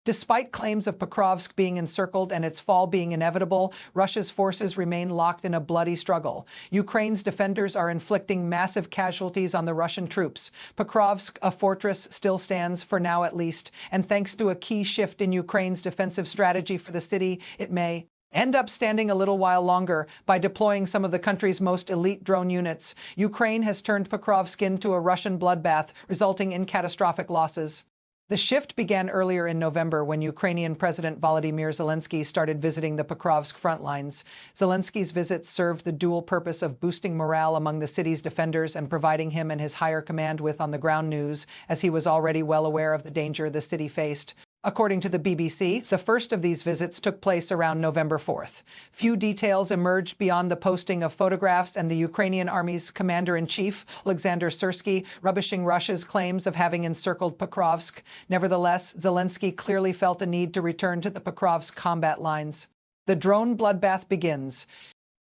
Despite claims of Pokrovsk being encircled and its fall being inevitable, Russia's forces remain locked in a bloody struggle. Ukraine's defenders are inflicting massive casualties on the Russian troops. Pokrovsk, a fortress, still stands, for now at least, and thanks to a key shift in Ukraine's defensive strategy for the city, it may end up standing a little while longer. By deploying some of the country's most elite drone units, Ukraine has turned Pokrovsk into a Russian bloodbath, resulting in catastrophic losses. The shift began earlier in November when Ukrainian President Volodymyr Zelensky started visiting the Pokrovsk front lines. Zelensky's visits served the dual purpose of boosting morale among the city's defenders and providing him and his higher command with on-the-ground news, as he was already well aware of the danger the city faced. According to the BBC, the first of these visits took place around November 4th. Few details emerged beyond the posting of photographs and the Ukrainian army's commander-in-chief, Alexander Syrsky, rubbishing Russia's claims of having encircled Pokrovsk. Nevertheless, Zelensky clearly felt a need to return to the Pokrovsk combat lines. The drone bloodbath begins.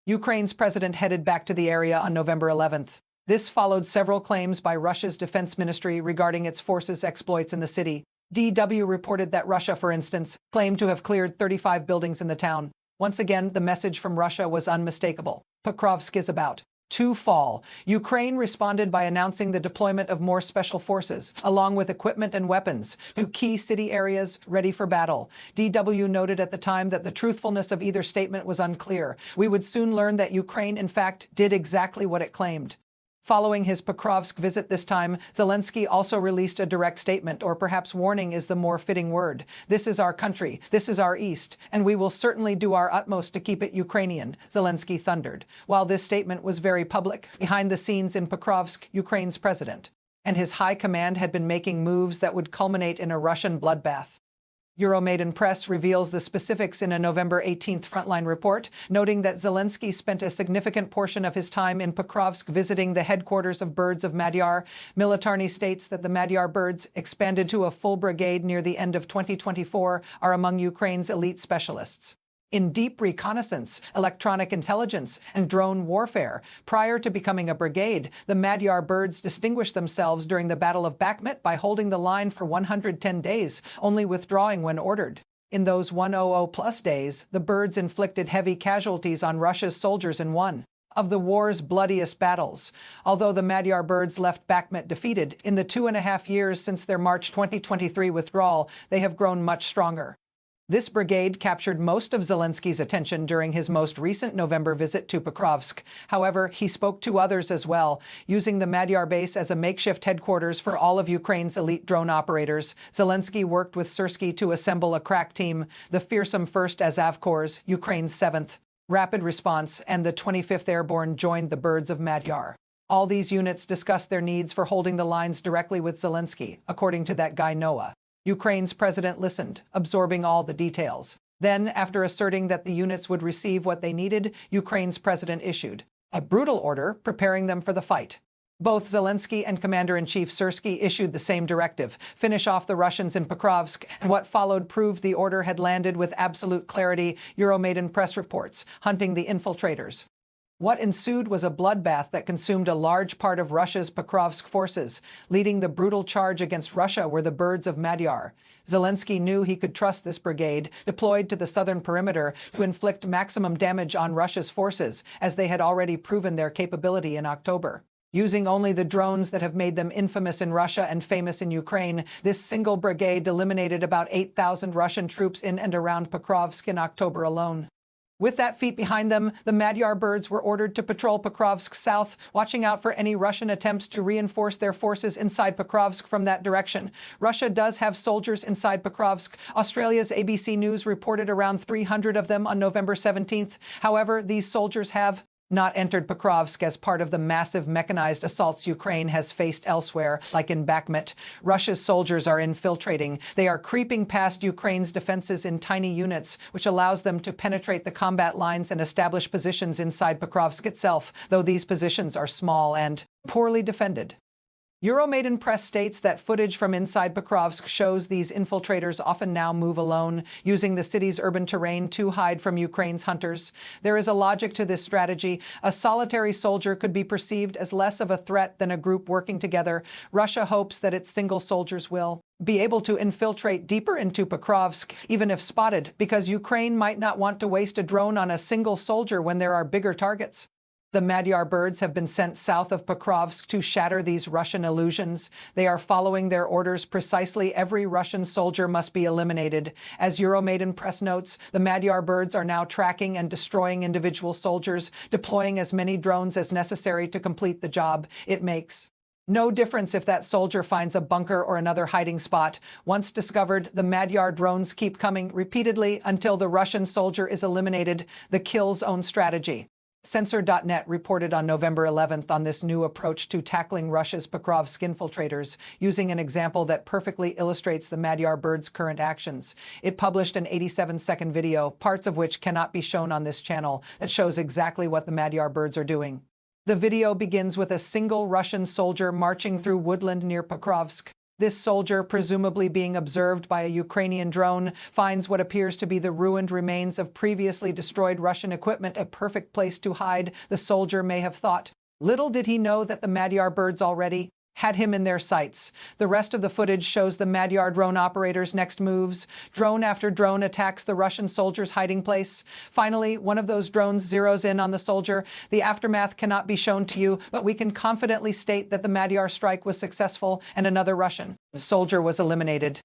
Ukraine's president headed back to the area on November 11th. This followed several claims by Russia's defense ministry regarding its forces' exploits in the city. DW reported that Russia, for instance, claimed to have cleared 35 buildings in the town. Once again, the message from Russia was unmistakable. Pokrovsk is about to fall. Ukraine responded by announcing the deployment of more special forces, along with equipment and weapons, to key city areas ready for battle. DW noted at the time that the truthfulness of either statement was unclear. We would soon learn that Ukraine, in fact, did exactly what it claimed. Following his Pokrovsk visit this time, Zelensky also released a direct statement, or perhaps warning is the more fitting word. This is our country, this is our East, and we will certainly do our utmost to keep it Ukrainian, Zelensky thundered. While this statement was very public, behind the scenes in Pokrovsk, Ukraine's president and his high command had been making moves that would culminate in a Russian bloodbath. Euromaidan Press reveals the specifics in a November 18th Frontline report, noting that Zelensky spent a significant portion of his time in Pokrovsk visiting the headquarters of Birds of Magyar. Militarny states that the Magyar Birds, expanded to a full brigade near the end of 2024, are among Ukraine's elite specialists in deep reconnaissance, electronic intelligence, and drone warfare. Prior to becoming a brigade, the Magyar Birds distinguished themselves during the Battle of Bakhmut by holding the line for 110 days, only withdrawing when ordered. In those 100-plus days, the Birds inflicted heavy casualties on Russia's soldiers in one of the war's bloodiest battles. Although the Magyar Birds left Bakhmut defeated, in the 2.5 years since their March 2023 withdrawal, they have grown much stronger. This brigade captured most of Zelensky's attention during his most recent November visit to Pokrovsk. However, he spoke to others as well, using the Magyar base as a makeshift headquarters for all of Ukraine's elite drone operators. Zelensky worked with Syrsky to assemble a crack team, the fearsome 1st Azov Corps, Ukraine's 7th Rapid Response, and the 25th Airborne joined the Birds of Magyar. All these units discussed their needs for holding the lines directly with Zelensky, according to that guy Noah. Ukraine's president listened, absorbing all the details. Then, after asserting that the units would receive what they needed, Ukraine's president issued a brutal order preparing them for the fight. Both Zelensky and Commander-in-Chief Syrsky issued the same directive: finish off the Russians in Pokrovsk, and what followed proved the order had landed with absolute clarity, Euromaidan Press reports, hunting the infiltrators. What ensued was a bloodbath that consumed a large part of Russia's Pokrovsk forces. Leading the brutal charge against Russia were the Birds of Magyar. Zelensky knew he could trust this brigade, deployed to the southern perimeter, to inflict maximum damage on Russia's forces, as they had already proven their capability in October. Using only the drones that have made them infamous in Russia and famous in Ukraine, this single brigade eliminated about 8,000 Russian troops in and around Pokrovsk in October alone. With that feat behind them, the Magyar Birds were ordered to patrol Pokrovsk south, watching out for any Russian attempts to reinforce their forces inside Pokrovsk from that direction. Russia does have soldiers inside Pokrovsk. Australia's ABC News reported around 300 of them on November 17th. However, these soldiers have not entered Pokrovsk as part of the massive mechanized assaults Ukraine has faced elsewhere, like in Bakhmut. Russia's soldiers are infiltrating. They are creeping past Ukraine's defenses in tiny units, which allows them to penetrate the combat lines and establish positions inside Pokrovsk itself, though these positions are small and poorly defended. Euromaidan Press states that footage from inside Pokrovsk shows these infiltrators often now move alone, using the city's urban terrain to hide from Ukraine's hunters. There is a logic to this strategy. A solitary soldier could be perceived as less of a threat than a group working together. Russia hopes that its single soldiers will be able to infiltrate deeper into Pokrovsk, even if spotted, because Ukraine might not want to waste a drone on a single soldier when there are bigger targets. The Magyar birds have been sent south of Pokrovsk to shatter these Russian illusions. They are following their orders precisely. Every Russian soldier must be eliminated. As Euromaidan press notes, the Magyar birds are now tracking and destroying individual soldiers, deploying as many drones as necessary to complete the job. It makes no difference if that soldier finds a bunker or another hiding spot. Once discovered, the Magyar drones keep coming repeatedly until the Russian soldier is eliminated. The kill zone strategy. Censor.net reported on November 11th on this new approach to tackling Russia's Pokrovsk infiltrators, using an example that perfectly illustrates the Magyar bird's current actions. It published an 87-second video, parts of which cannot be shown on this channel, that shows exactly what the Magyar birds are doing. The video begins with a single Russian soldier marching through woodland near Pokrovsk. This soldier, presumably being observed by a Ukrainian drone, finds what appears to be the ruined remains of previously destroyed Russian equipment, a perfect place to hide, the soldier may have thought. Little did he know that the Magyar birds already had him in their sights. The rest of the footage shows the Magyar drone operators' next moves. Drone after drone attacks the Russian soldier's hiding place. Finally, one of those drones zeroes in on the soldier. The aftermath cannot be shown to you, but we can confidently state that the Magyar strike was successful and another Russian soldier was eliminated.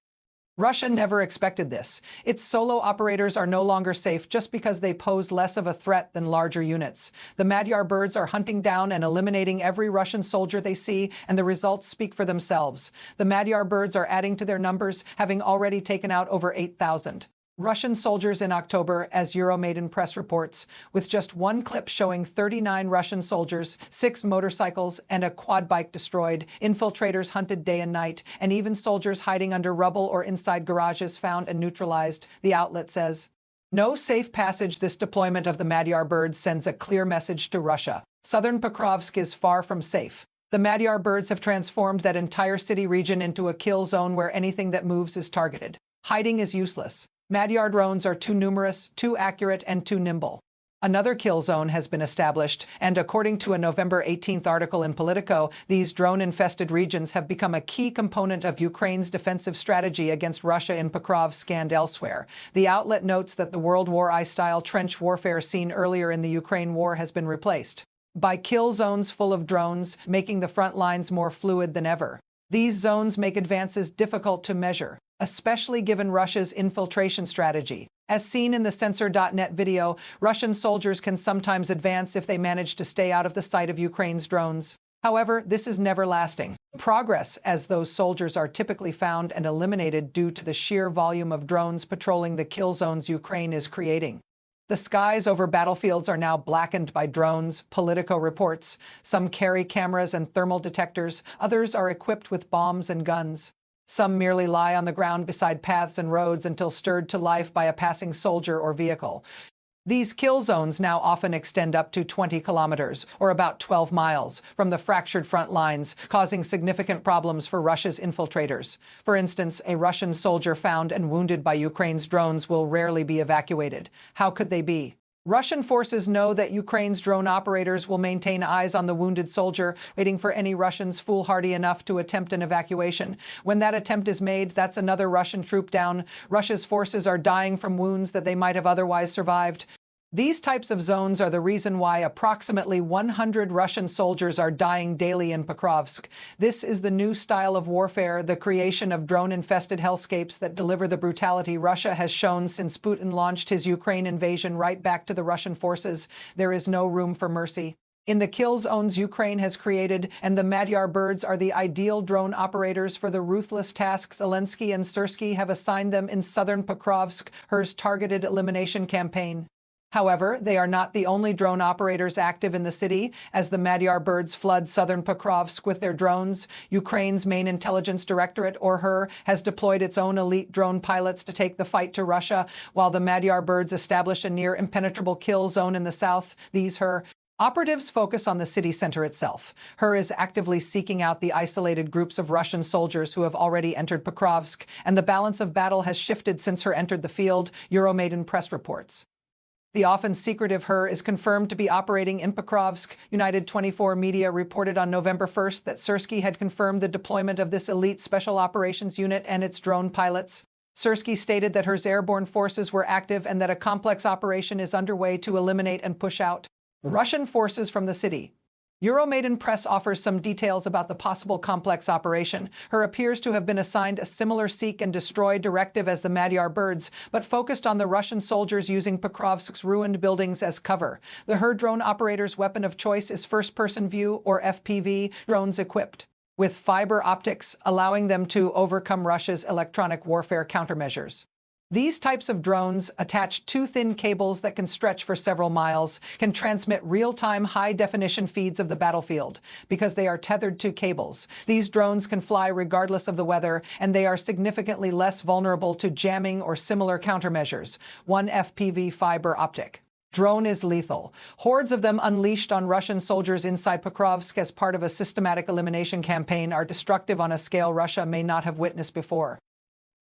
Russia never expected this. Its solo operators are no longer safe just because they pose less of a threat than larger units. The Magyar birds are hunting down and eliminating every Russian soldier they see, and the results speak for themselves. The Magyar birds are adding to their numbers, having already taken out over 8,000 Russian soldiers in October, as Euromaidan press reports, with just one clip showing 39 Russian soldiers, 6 motorcycles, and a quad bike destroyed, infiltrators hunted day and night, and even soldiers hiding under rubble or inside garages found and neutralized, the outlet says. No safe passage. This deployment of the Magyar birds sends a clear message to Russia. Southern Pokrovsk is far from safe. The Magyar birds have transformed that entire city region into a kill zone where anything that moves is targeted. Hiding is useless. Magyar drones are too numerous, too accurate, and too nimble. Another kill zone has been established, and according to a November 18th article in Politico, these drone-infested regions have become a key component of Ukraine's defensive strategy against Russia in Pokrovsk and elsewhere. The outlet notes that the World War I-style trench warfare seen earlier in the Ukraine war has been replaced by kill zones full of drones, making the front lines more fluid than ever. These zones make advances difficult to measure, especially given Russia's infiltration strategy. As seen in the Censor.net video, Russian soldiers can sometimes advance if they manage to stay out of the sight of Ukraine's drones. However, this is never lasting progress, as those soldiers are typically found and eliminated due to the sheer volume of drones patrolling the kill zones Ukraine is creating. The skies over battlefields are now blackened by drones, Politico reports. Some carry cameras and thermal detectors, others are equipped with bombs and guns. Some merely lie on the ground beside paths and roads until stirred to life by a passing soldier or vehicle. These kill zones now often extend up to 20 kilometers, or about 12 miles, from the fractured front lines, causing significant problems for Russia's infiltrators. For instance, a Russian soldier found and wounded by Ukraine's drones will rarely be evacuated. How could they be? Russian forces know that Ukraine's drone operators will maintain eyes on the wounded soldier, waiting for any Russians foolhardy enough to attempt an evacuation. When that attempt is made, that's another Russian troop down. Russia's forces are dying from wounds that they might have otherwise survived. These types of zones are the reason why approximately 100 Russian soldiers are dying daily in Pokrovsk. This is the new style of warfare, the creation of drone-infested hellscapes that deliver the brutality Russia has shown since Putin launched his Ukraine invasion right back to the Russian forces. There is no room for mercy. In the kill zones Ukraine has created, and the Magyar birds are the ideal drone operators for the ruthless tasks Zelensky and Syrsky have assigned them in southern Pokrovsk, HER's targeted elimination campaign. However, they are not the only drone operators active in the city. As the Magyar birds flood southern Pokrovsk with their drones, Ukraine's main intelligence directorate, or HER, has deployed its own elite drone pilots to take the fight to Russia, while the Magyar birds establish a near-impenetrable kill zone in the south. These HER operatives focus on the city center itself. HER is actively seeking out the isolated groups of Russian soldiers who have already entered Pokrovsk, and the balance of battle has shifted since HER entered the field, Euromaidan press reports. The often secretive HER is confirmed to be operating in Pokrovsk. United 24 media reported on November 1st that Syrskyi had confirmed the deployment of this elite special operations unit and its drone pilots. Syrskyi stated that HER's airborne forces were active and that a complex operation is underway to eliminate and push out Russian forces from the city. Euromaidan Press offers some details about the possible complex operation. HER appears to have been assigned a similar seek and destroy directive as the Magyar birds, but focused on the Russian soldiers using Pokrovsk's ruined buildings as cover. The HER drone operator's weapon of choice is first-person view, or FPV, drones equipped with fiber optics, allowing them to overcome Russia's electronic warfare countermeasures. These types of drones, attach to thin cables that can stretch for several miles, can transmit real-time high-definition feeds of the battlefield. Because they are tethered to cables, these drones can fly regardless of the weather, and they are significantly less vulnerable to jamming or similar countermeasures. One FPV fiber optic drone is lethal. Hordes of them unleashed on Russian soldiers inside Pokrovsk as part of a systematic elimination campaign are destructive on a scale Russia may not have witnessed before.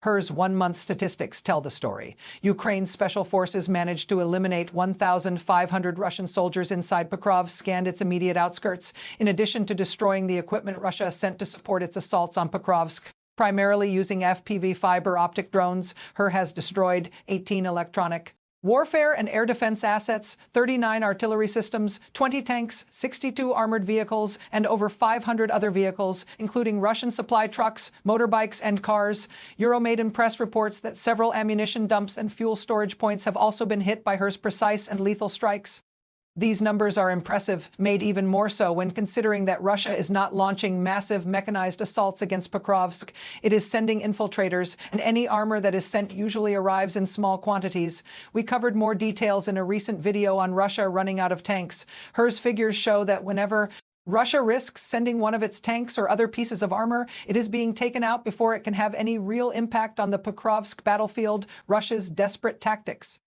HER's one-month statistics tell the story. Ukraine's special forces managed to eliminate 1,500 Russian soldiers inside Pokrovsk and its immediate outskirts, in addition to destroying the equipment Russia sent to support its assaults on Pokrovsk. Primarily using FPV fiber optic drones, HER has destroyed 18 electronic warfare and air defense assets, 39 artillery systems, 20 tanks, 62 armored vehicles, and over 500 other vehicles, including Russian supply trucks, motorbikes, and cars. Euromaidan Press reports that several ammunition dumps and fuel storage points have also been hit by HER's precise and lethal strikes. These numbers are impressive, made even more so when considering that Russia is not launching massive mechanized assaults against Pokrovsk. It is sending infiltrators, and any armor that is sent usually arrives in small quantities. We covered more details in a recent video on Russia running out of tanks. HER's figures show that whenever Russia risks sending one of its tanks or other pieces of armor, it is being taken out before it can have any real impact on the Pokrovsk battlefield. Russia's desperate tactics.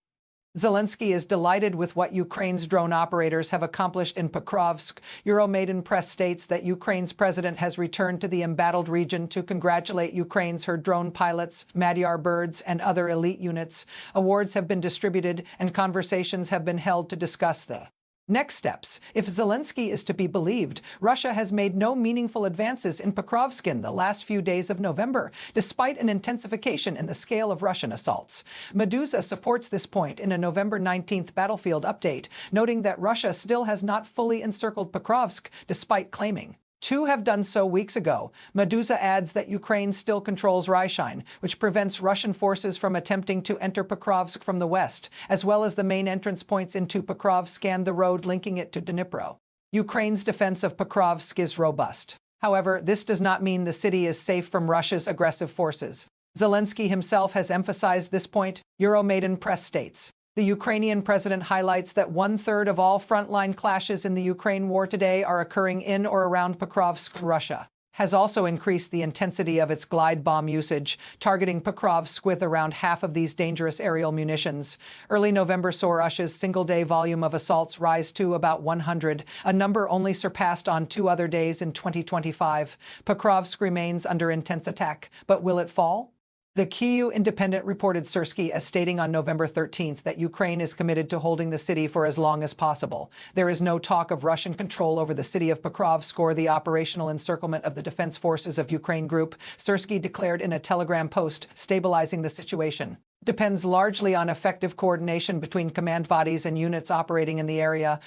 Zelensky is delighted with what Ukraine's drone operators have accomplished in Pokrovsk. Euromaidan Press states that Ukraine's president has returned to the embattled region to congratulate Ukraine's HER drone pilots, Magyar birds, and other elite units. Awards have been distributed and conversations have been held to discuss the next steps. If Zelensky is to be believed, Russia has made no meaningful advances in Pokrovsk in the last few days of November, despite an intensification in the scale of Russian assaults. Medusa supports this point in a November 19th battlefield update, noting that Russia still has not fully encircled Pokrovsk, despite claiming to have done so weeks ago. Medusa adds that Ukraine still controls Ryshine, which prevents Russian forces from attempting to enter Pokrovsk from the west, as well as the main entrance points into Pokrovsk and the road linking it to Dnipro. Ukraine's defense of Pokrovsk is robust. However, this does not mean the city is safe from Russia's aggressive forces. Zelensky himself has emphasized this point, Euromaidan Press states. The Ukrainian president highlights that 1/3 of all frontline clashes in the Ukraine war today are occurring in or around Pokrovsk. Russia has also increased the intensity of its glide bomb usage, targeting Pokrovsk with around half of these dangerous aerial munitions. Early November saw Russia's single-day volume of assaults rise to about 100, a number only surpassed on 2 other days in 2025. Pokrovsk remains under intense attack, but will it fall? The Kyiv Independent reported Syrskyi as stating on November 13th that Ukraine is committed to holding the city for as long as possible. There is no talk of Russian control over the city of Pokrovsk or the operational encirclement of the Defense Forces of Ukraine group, Syrskyi declared in a Telegram post. Stabilizing the situation depends largely on effective coordination between command bodies and units operating in the area.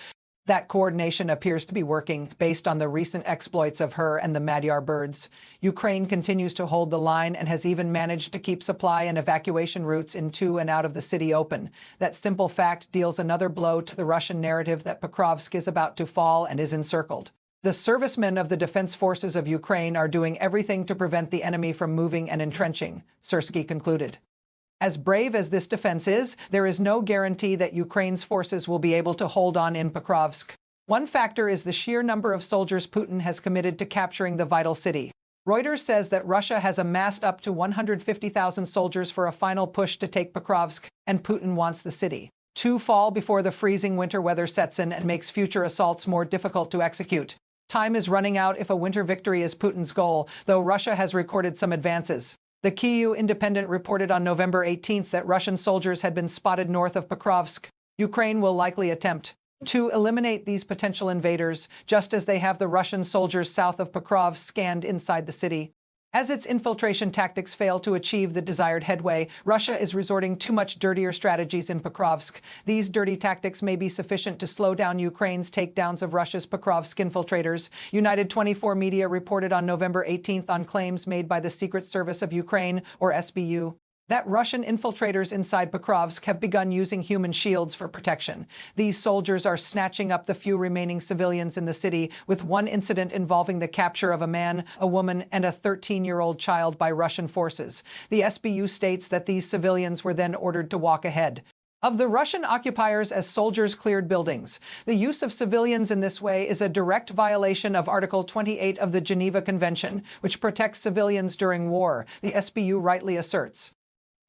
That coordination appears to be working, based on the recent exploits of HER and the Magyar birds. Ukraine continues to hold the line and has even managed to keep supply and evacuation routes into and out of the city open. That simple fact deals another blow to the Russian narrative that Pokrovsk is about to fall and is encircled. The servicemen of the Defense Forces of Ukraine are doing everything to prevent the enemy from moving and entrenching, Syrskyi concluded. As brave as this defense is, there is no guarantee that Ukraine's forces will be able to hold on in Pokrovsk. One factor is the sheer number of soldiers Putin has committed to capturing the vital city. Reuters says that Russia has amassed up to 150,000 soldiers for a final push to take Pokrovsk, and Putin wants the city to fall before the freezing winter weather sets in and makes future assaults more difficult to execute. Time is running out if a winter victory is Putin's goal, though Russia has recorded some advances. The Kyiv Independent reported on November 18th that Russian soldiers had been spotted north of Pokrovsk. Ukraine will likely attempt to eliminate these potential invaders, just as they have the Russian soldiers south of Pokrovsk scanned inside the city. As its infiltration tactics fail to achieve the desired headway, Russia is resorting to much dirtier strategies in Pokrovsk. These dirty tactics may be sufficient to slow down Ukraine's takedowns of Russia's Pokrovsk infiltrators. United 24 media reported on November 18th on claims made by the Secret Service of Ukraine, or SBU, that Russian infiltrators inside Pokrovsk have begun using human shields for protection. These soldiers are snatching up the few remaining civilians in the city, with one incident involving the capture of a man, a woman, and a 13-year-old child by Russian forces. The SBU states that these civilians were then ordered to walk ahead of the Russian occupiers as soldiers cleared buildings. The use of civilians in this way is a direct violation of Article 28 of the Geneva Convention, which protects civilians during war, the SBU rightly asserts.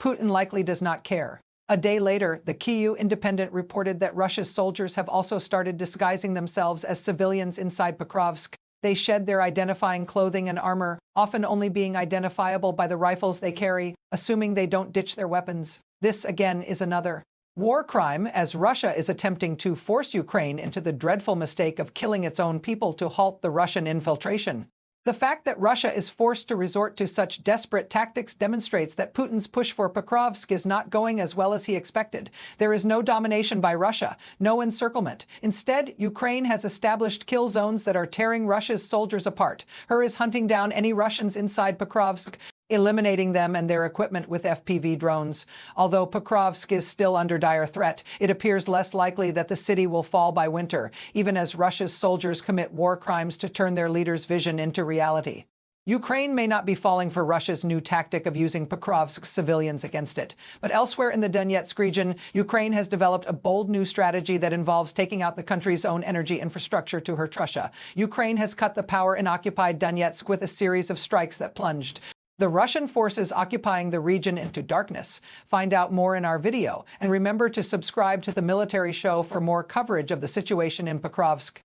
Putin likely does not care. A day later, the Kyiv Independent reported that Russia's soldiers have also started disguising themselves as civilians inside Pokrovsk. They shed their identifying clothing and armor, often only being identifiable by the rifles they carry, assuming they don't ditch their weapons. This, again, is another war crime, as Russia is attempting to force Ukraine into the dreadful mistake of killing its own people to halt the Russian infiltration. The fact that Russia is forced to resort to such desperate tactics demonstrates that Putin's push for Pokrovsk is not going as well as he expected. There is no domination by Russia, no encirclement. Instead, Ukraine has established kill zones that are tearing Russia's soldiers apart. Her is hunting down any Russians inside Pokrovsk, eliminating them and their equipment with FPV drones. Although Pokrovsk is still under dire threat, it appears less likely that the city will fall by winter, even as Russia's soldiers commit war crimes to turn their leader's vision into reality. Ukraine may not be falling for Russia's new tactic of using Pokrovsk's civilians against it. But elsewhere in the Donetsk region, Ukraine has developed a bold new strategy that involves taking out the country's own energy infrastructure to hurt Russia. Ukraine has cut the power in occupied Donetsk with a series of strikes that plunged the Russian forces occupying the region into darkness. Find out more in our video, and remember to subscribe to the Military Show for more coverage of the situation in Pokrovsk.